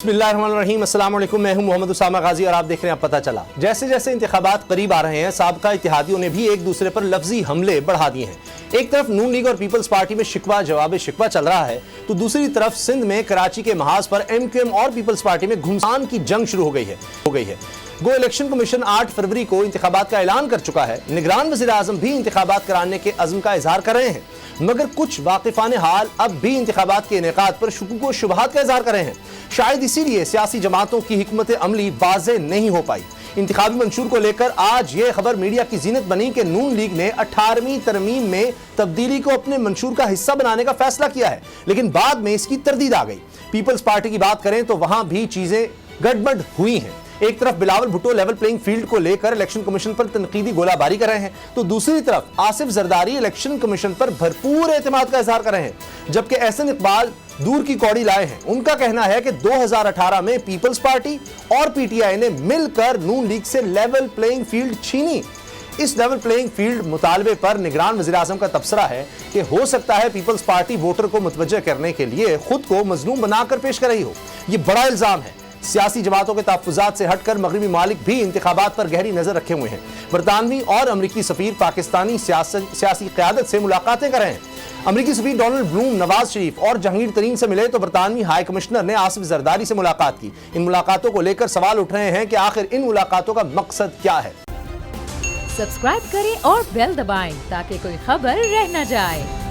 बिस्मिल्लाहिर्रहमानिर्रहीम, अस्सलाम वालेकुम। मैं हूं मोहम्मद उसामा गाजी और आप देख रहे हैं पता चला। जैसे जैसे इंतखाबात करीब आ रहे हैं, साबका इत्तेहादियों ने भी एक दूसरे पर लफ्जी हमले बढ़ा दिए हैं। एक तरफ नून लीग और पीपल्स पार्टी में शिकवा जवाब शिकवा चल रहा है, तो दूसरी तरफ सिंध में कराची के महाज पर MQM और पीपल्स पार्टी में घुमसान की जंग शुरू हो गई है। गो इलेक्शन कमीशन 8 फरवरी को इंतखाबात का ऐलान कर चुका है। निगरान वज़ीर आज़म भी इंतखाबात कराने के अज़्म का इजहार कर रहे हैं, मगर कुछ वाकिफान हाल अब भी इंतखाबात के इनेकाद पर शुकूक व शुबहात का इजहार कर रहे हैं। शायद इसीलिए सियासी जमातों की हिकमत अमली वाज़ेह नहीं हो पाई। इंतखाबी मंशूर को लेकर आज ये खबर मीडिया की जीनत बनी कि नून लीग ने 18वीं तरमीम में तब्दीली को अपने मंशूर का हिस्सा बनाने का फैसला किया है, लेकिन बाद में इसकी तरदीद आ गई। पीपल्स पार्टी की बात करें तो वहां भी चीजें गड़बड़ हुई हैं। एक तरफ Bilawal Bhutto level playing field को लेकर इलेक्शन कमीशन पर तनकीदी गोलाबारी कर रहे हैं, तो दूसरी तरफ आसिफ जरदारी इलेक्शन कमीशन पर भरपूर एतमाद का इजहार कर रहे हैं, जबकि एहसन इकबाल दूर की कौड़ी लाए हैं। उनका कहना है कि 2018 में पीपल्स पार्टी और PTI ने मिलकर नून लीग से लेवल प्लेइंग फील्ड छीनी। इस लेवल प्लेइंग फील्ड मुतालबे पर निगरान वज़ीर आज़म का तबसरा है कि हो सकता है पीपल्स पार्टी वोटर को मुतवज्जह करने के लिए खुद को मजलूम बनाकर पेश कर रही हो। ये बड़ा इल्जाम है। सियासी जमातों के तहफ़्फ़ुज़ात से हटकर मगरबी मालिक भी इंतखाबात पर गहरी नजर रखे हुए हैं। बरतानवी और अमरीकी सफ़ीर पाकिस्तानी सियासी क़यादत से मुलाकातें कर रहे हैं। अमरीकी सफ़ीर डोनाल्ड ब्लूम नवाज शरीफ और जहांगीर तरीन से मिले, तो बरतानवी हाई कमिश्नर ने आसिफ जरदारी से मुलाकात की। इन मुलाकातों को लेकर सवाल उठ रहे हैं कि आखिर इन मुलाकातों का मकसद क्या है। सब्सक्राइब करें और बेल दबाएं ताकि कोई खबर रह न जाए।